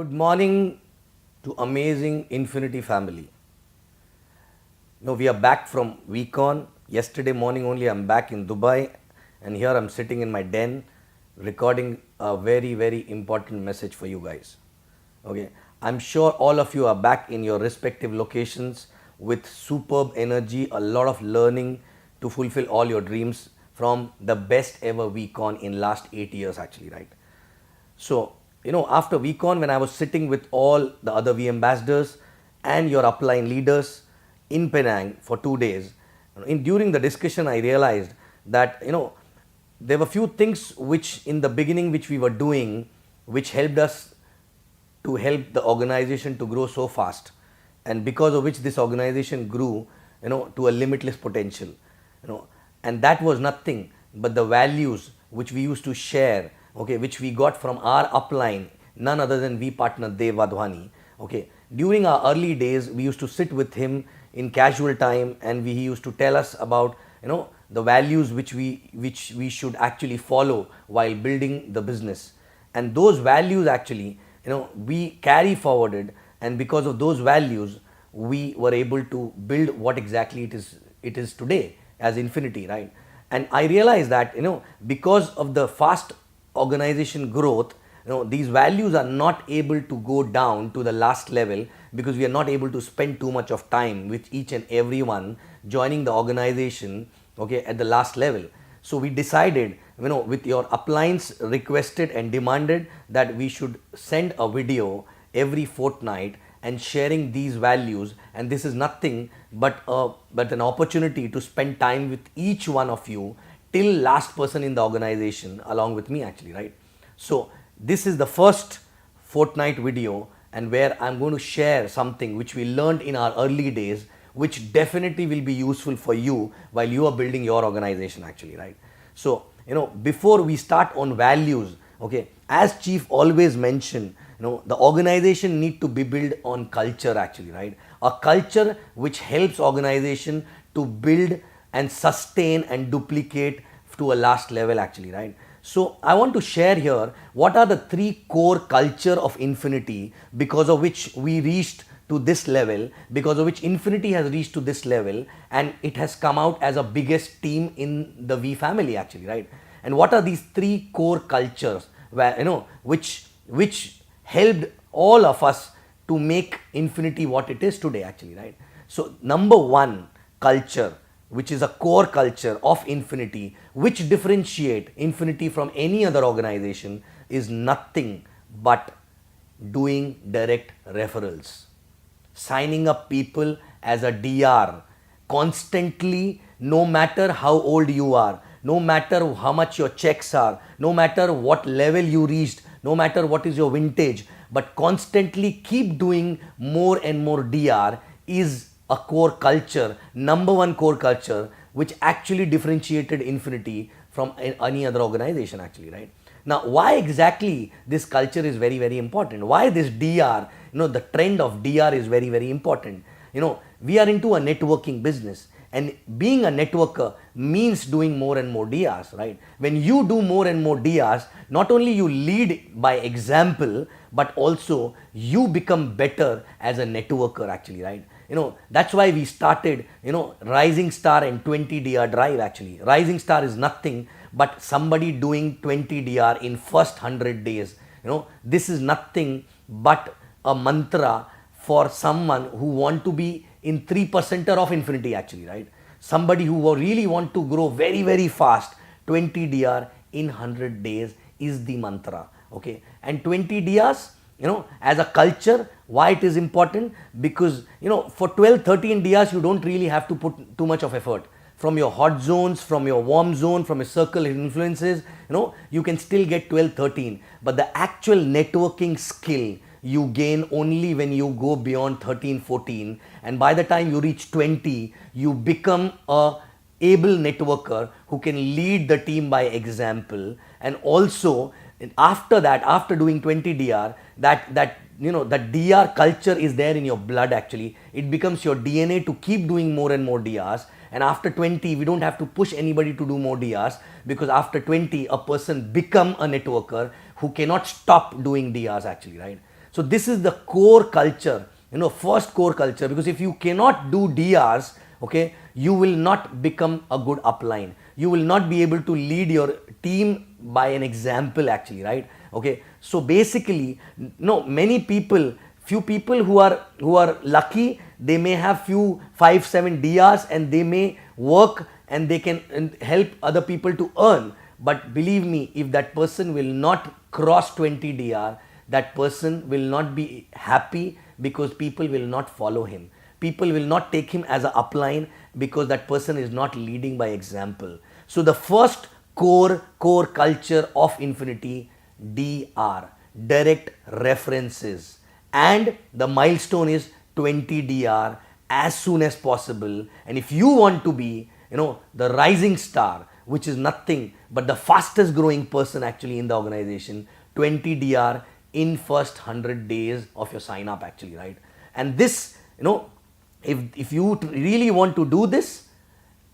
Good morning to amazing Infiniti family. Now we are back from week on. Yesterday morning only I'm back in Dubai, and here I'm sitting in my den recording a very important message for you guys. Okay, I'm sure all of you are back in your respective locations with superb energy, a lot of learning to fulfill all your dreams from the best ever week on in last 8 years actually, right? So, after VCon, when I was sitting with all the other V ambassadors and your upline leaders in Penang for 2 days, during the discussion, I realized that, there were few things which in the beginning which we were doing, which helped us to help the organization to grow so fast, and because of which this organization grew, to a limitless potential, you know, and that was nothing but the values which we used to share, okay, which we got from our upline, none other than V partner Dev Wadhwani. Okay, during our early days, we used to sit with him in casual time, and he used to tell us about the values which we should actually follow while building the business, and those values actually we carry forwarded, and because of those values we were able to build what exactly it is today as Infiniti, right? And I realized that because of the fast organization growth, these values are not able to go down to the last level, because we are not able to spend too much of time with each and everyone joining the organization, okay, at the last level. So we decided, with your uplines requested and demanded, that we should send a video every fortnight and sharing these values, and this is nothing but an opportunity to spend time with each one of you till last person in the organization along with me actually, right? So this is the first fortnight video, and where I'm going to share something which we learned in our early days, which definitely will be useful for you while you are building your organization actually, right? So before we start on values, okay, as chief always mentioned, the organization need to be built on culture actually, right? A culture which helps organization to build and sustain and duplicate to a last level actually, right? So I want to share here what are the three core culture of Infiniti, because of which we reached to this level, because of which Infiniti has reached to this level, and it has come out as a biggest team in the V family actually, right? And what are these three core cultures where which helped all of us to make Infiniti what it is today actually, right? So number one culture, which is a core culture of Infiniti, which differentiate Infiniti from any other organization, is nothing but doing direct referrals, signing up people as a DR constantly, no matter how old you are, no matter how much your checks are, no matter what level you reached, no matter what is your vintage, but constantly keep doing more and more DR is a core culture, number one core culture, which actually differentiated Infiniti from any other organization actually, right? Now, why exactly this culture is very important? Why this DR, the trend of DR is very important. We are into a networking business, and being a networker means doing more and more DRs, right? When you do more and more DRs, not only you lead by example, but also you become better as a networker actually, right? That's why we started, Rising Star and 20 DR drive actually. Rising Star is nothing but somebody doing 20 DR in first 100 days. This is nothing but a mantra for someone who want to be in 3%er of Infiniti actually, right? Somebody who really want to grow very fast, 20 DR in 100 days is the mantra, okay? And 20 DRs, as a culture, why it is important? Because for 12-13 DRs you don't really have to put too much of effort. From your hot zones, from your warm zone, from your circle influences, you can still get 12-13, but the actual networking skill you gain only when you go beyond 13-14, and by the time you reach 20 you become a able networker who can lead the team by example. And also after that, after doing 20 DR, that DR culture is there in your blood actually. It becomes your DNA to keep doing more and more DRs, and after 20 we don't have to push anybody to do more DRs, because after 20 a person become a networker who cannot stop doing DRs actually, right? So this is the core culture, first core culture, because if you cannot do DRs, okay, you will not become a good upline. You will not be able to lead your team by an example actually, right? Okay, so basically, no, many people, few people who are lucky, they may have few 5-7 DRs and they may work and they can help other people to earn. But believe me, if that person will not cross 20 DR, that person will not be happy, because people will not follow him. People will not take him as an upline, because that person is not leading by example. So the first core culture of Infiniti, DR, direct references, and the milestone is 20 DR as soon as possible. And if you want to be, the rising star, which is nothing but the fastest growing person actually in the organization, 20 DR in first 100 days of your sign up actually, right? And this, if you really want to do this,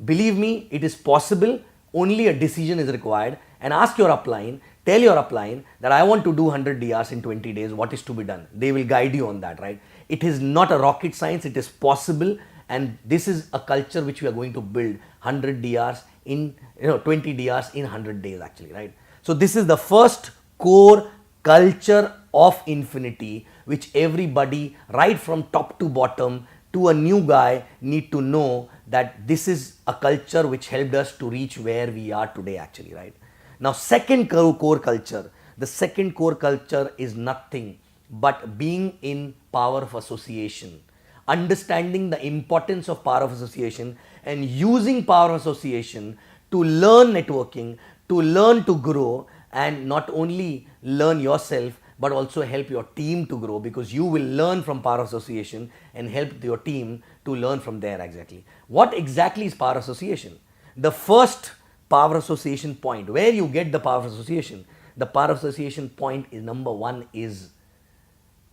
believe me, it is possible. Only a decision is required, and ask your upline, tell your upline that I want to do 100 DRs in 20 days, what is to be done? They will guide you on that, right? It is not a rocket science, it is possible, and this is a culture which we are going to build, 100 DRs in, 20 DRs in 100 days actually, right? So this is the first core culture of Infiniti, which everybody right from top to bottom to a new guy need to know, that this is a culture which helped us to reach where we are today actually, right? Now second core culture, the second core culture is nothing but being in power of association, understanding the importance of power of association and using power of association to learn networking, to learn to grow, and not only learn yourself but also help your team to grow, because you will learn from power association and help your team to learn from there exactly. What exactly is power association? The first power association point, where you get the power association, the power association point is number one is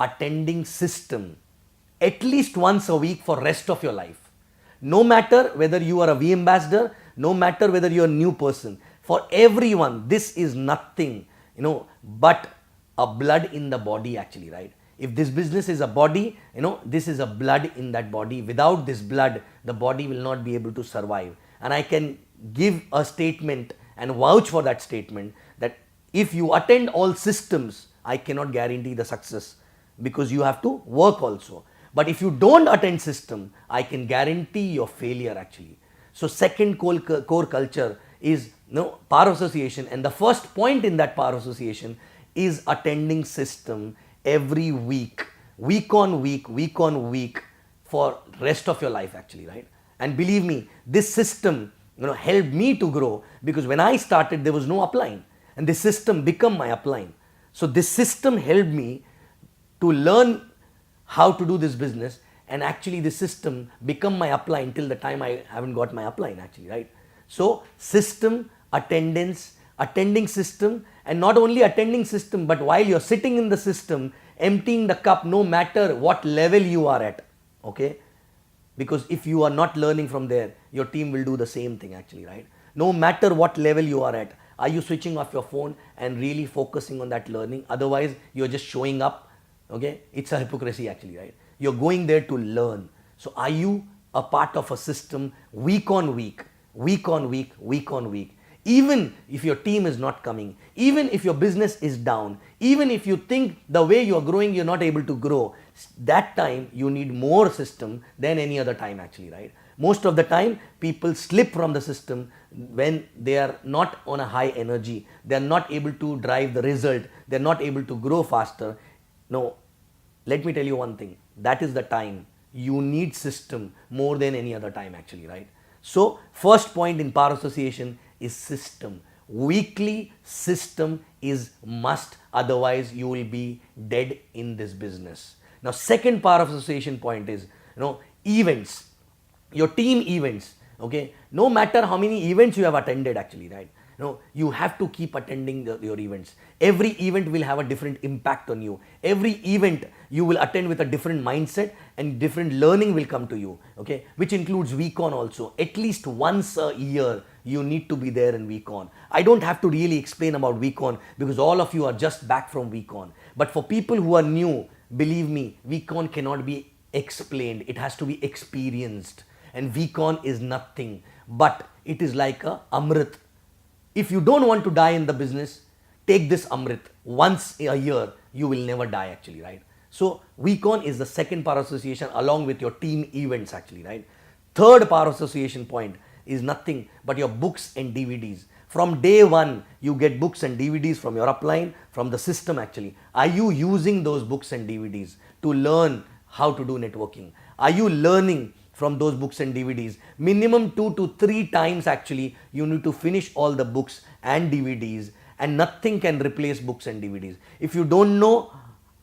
attending system at least once a week for rest of your life. No matter whether you are a V ambassador, no matter whether you are a new person, for everyone this is nothing, but a blood in the body actually, right? If this business is a body, this is a blood in that body. Without this blood, the body will not be able to survive. And I can give a statement and vouch for that statement, that if you attend all systems, I cannot guarantee the success, because you have to work also. But if you don't attend system, I can guarantee your failure actually. So second core culture is power association, and the first point in that power association is attending system every week, week on week for rest of your life actually, right? And believe me, this system helped me to grow, because when I started there was no upline, and this system become my upline. So this system helped me to learn how to do this business, and actually this system become my upline till the time I haven't got my upline actually, right? So system, attendance, attending system, and not only attending system, but while you're sitting in the system, emptying the cup, no matter what level you are at, okay? Because if you are not learning from there, your team will do the same thing actually, right? No matter what level you are at, are you switching off your phone and really focusing on that learning? Otherwise, you're just showing up, okay? It's a hypocrisy actually, right? You're going there to learn. So are you a part of a system week on week, week on week, week on week? Even if your team is not coming, even if your business is down, even if you think the way you are growing, you're not able to grow, that time you need more system than any other time actually, right? Most of the time people slip from the system when they are not on a high energy, they are not able to drive the result, they are not able to grow faster. No, let me tell you one thing, that is the time you need system more than any other time actually, right? So first point in power association is system. Weekly system is must, otherwise you will be dead in this business. Now second power of association point is events, your team events, okay? No matter how many events you have attended actually, right? You have to keep attending your events. Every event will have a different impact on you. Every event you will attend with a different mindset, and different learning will come to you, okay? Which includes weekon also. At least once a year you need to be there in weekon. I don't have to really explain about weekon, because all of you are just back from weekon. But for people who are new, Believe me, VCon cannot be explained. It has to be experienced. And VCon is nothing but it is like a Amrit. If you don't want to die in the business, take this Amrit. Once a year, you will never die actually, right? So VCon is the second power association along with your team events actually, right? Third power association point is nothing but your books and DVDs. From day one, you get books and DVDs from your upline, from the system actually. Are you using those books and DVDs to learn how to do networking? Are you learning from those books and DVDs? Minimum 2 to 3 times actually, you need to finish all the books and DVDs, and nothing can replace books and DVDs. If you don't know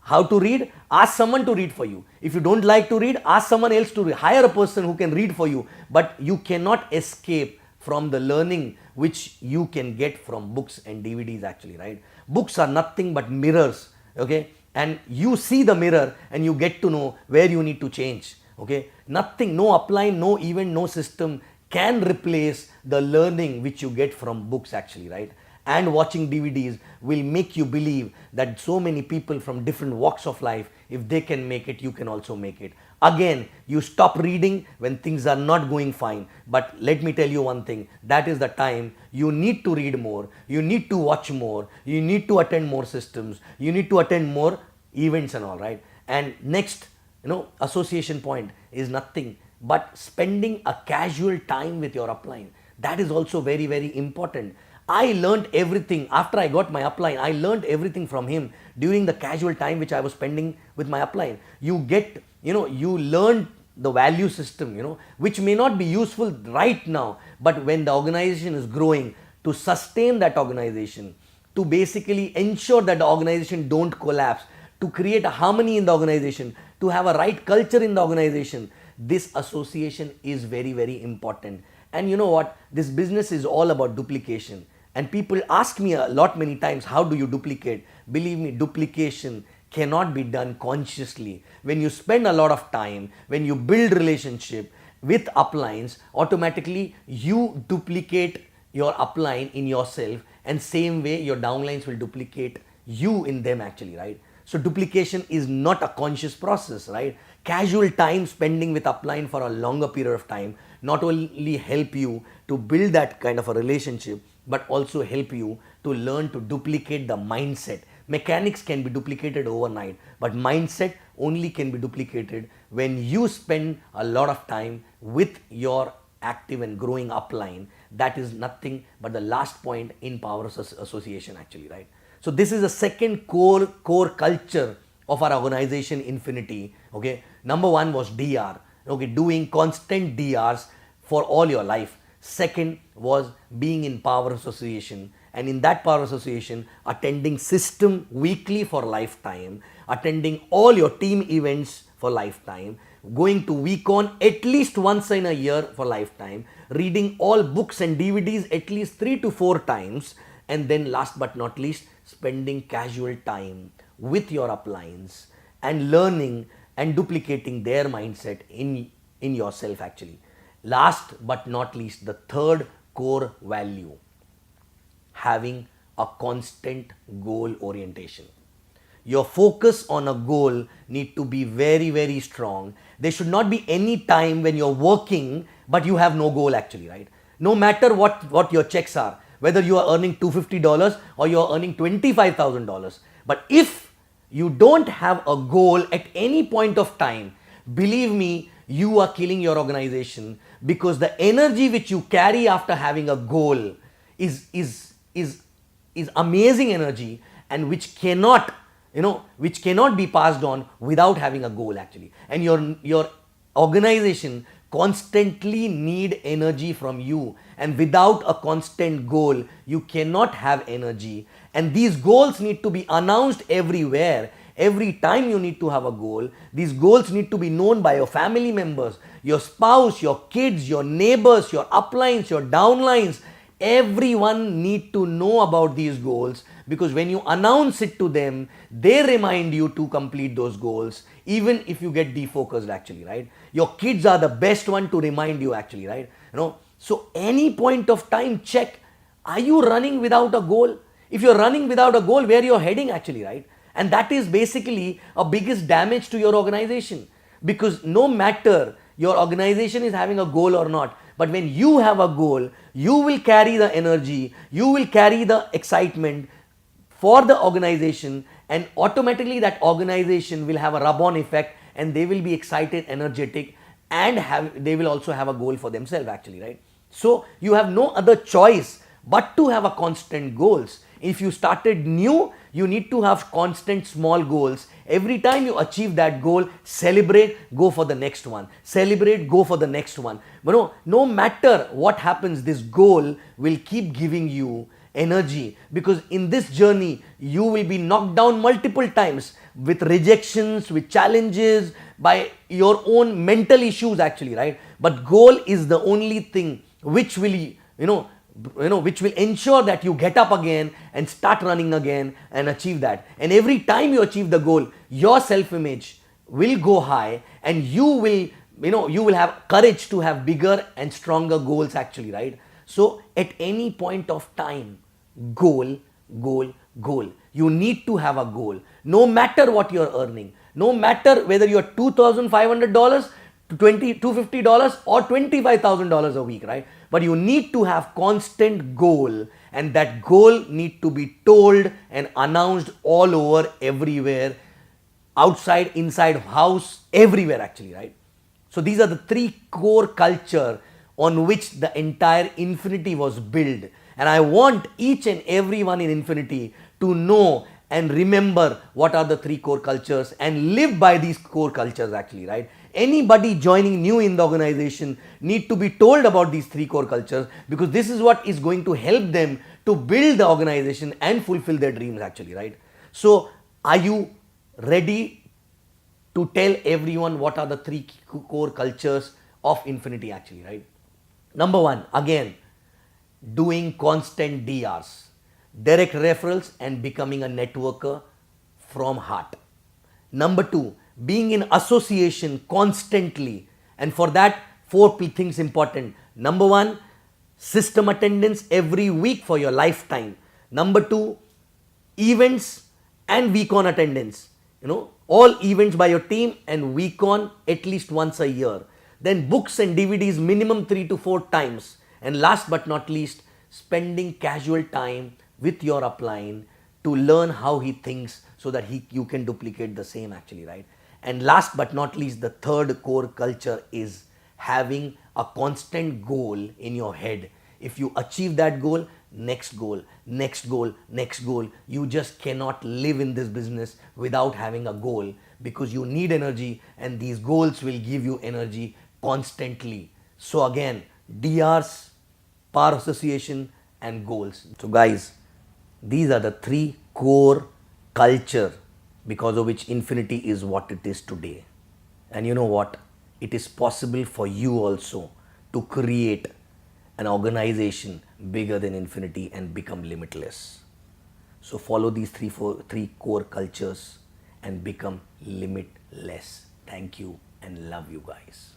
how to read, ask someone to read for you. If you don't like to read, ask someone else to read. Hire a person who can read for you, but you cannot escape from the learning which you can get from books and DVDs actually, right? Books are nothing but mirrors, okay? And you see the mirror and you get to know where you need to change, okay? Nothing, no upline, no event, no system can replace the learning which you get from books actually, right? And watching DVDs will make you believe that so many people from different walks of life, if they can make it, you can also make it. Again, you stop reading when things are not going fine. But let me tell you one thing, that is the time you need to read more, you need to watch more, you need to attend more systems, you need to attend more events and all, right? And next, association point is nothing but spending a casual time with your upline. That is also very, very important. I learned everything after I got my upline. I learned everything from him during the casual time which I was spending with my upline. You get, you learn the value system, which may not be useful right now, but when the organization is growing, to sustain that organization, to basically ensure that the organization don't collapse, to create a harmony in the organization, to have a right culture in the organization, this association is very, very important. And you know what? This business is all about duplication. And people ask me a lot many times, how do you duplicate? Believe me, duplication cannot be done consciously. When you spend a lot of time, when you build relationship with uplines, automatically you duplicate your upline in yourself, and same way your downlines will duplicate you in them actually, right? So duplication is not a conscious process, right? Casual time spending with upline for a longer period of time not only help you to build that kind of a relationship, but also help you to learn to duplicate the mindset. Mechanics can be duplicated overnight, but mindset only can be duplicated when you spend a lot of time with your active and growing upline. That is nothing but the last point in power association actually, right? So this is the second core culture of our organization Infiniti, okay? Number one was DR, okay, doing constant DRs for all your life. Second was being in power association, and in that power association, attending system weekly for lifetime, attending all your team events for lifetime, going to VCon at least once in a year for lifetime, reading all books and DVDs at least 3 to 4 times, and then last but not least, spending casual time with your uplines and learning and duplicating their mindset in yourself actually. Last but not least, the third core value, having a constant goal orientation. Your focus on a goal need to be very, very strong. There should not be any time when you're working but you have no goal actually, right? No matter what your checks are, whether you are earning $250 or you are earning $25,000. But if you don't have a goal at any point of time, believe me, you are killing your organization, because the energy which you carry after having a goal is amazing energy, and which cannot be passed on without having a goal actually. And your organization constantly need energy from you, and without a constant goal you cannot have energy. And these goals need to be announced everywhere. Every time you need to have a goal. These goals need to be known by your family members, your spouse, your kids, your neighbors, your uplines, your downlines. Everyone need to know about these goals, because when you announce it to them, they remind you to complete those goals, even if you get defocused actually, right? Your kids are the best one to remind you actually, right? So any point of time, check, are you running without a goal? If you're running without a goal, where you're heading actually, right? And that is basically a biggest damage to your organization, because no matter your organization is having a goal or not, but when you have a goal, you will carry the energy, you will carry the excitement for the organization, and automatically that organization will have a rub-on effect, and they will be excited, energetic, and they will also have a goal for themselves actually, right? So you have no other choice but to have a constant goals. If you started new, you need to have constant small goals. Every time you achieve that goal, celebrate, go for the next one. Celebrate, go for the next one. But no matter what happens, this goal will keep giving you energy, because in this journey you will be knocked down multiple times with rejections, with challenges, by your own mental issues actually, right? But goal is the only thing which will which will ensure that you get up again and start running again and achieve that. And every time you achieve the goal, your self image will go high, and you will have courage to have bigger and stronger goals actually, right? So at any point of time, goal, goal, goal. You need to have a goal. No matter what you're earning, no matter whether you're $2,500 to $250 or $25,000 a week, right? But you need to have constant goal, and that goal need to be told and announced all over, everywhere, outside, inside house, everywhere actually, right? So these are the three core culture on which the entire Infiniti was built. And I want each and everyone in Infiniti to know and remember what are the three core cultures and live by these core cultures actually, right? Anybody joining new in the organization need to be told about these three core cultures, because this is what is going to help them to build the organization and fulfill their dreams actually, right? So are you ready to tell everyone what are the three core cultures of Infiniti actually, right? Number one, again, doing constant DRs, direct referrals, and becoming a networker from heart. Number two, being in association constantly, and for that, four things important. Number one, system attendance every week for your lifetime. Number two, events and week on attendance. All events by your team, and week on at least once a year. Then books and DVDs minimum 3 to 4 times. And last but not least, spending casual time with your upline to learn how he thinks, so that you can duplicate the same actually, right? And last but not least, the third core culture is having a constant goal in your head. If you achieve that goal, next goal, next goal, next goal. You just cannot live in this business without having a goal, because you need energy, and these goals will give you energy constantly. So again, DRs, power association, and goals. So guys, these are the three core culture because of which Infiniti is what it is today. And you know what? It is possible for you also to create an organization bigger than Infiniti and become limitless. So follow these three core cultures and become limitless. Thank you and love you guys.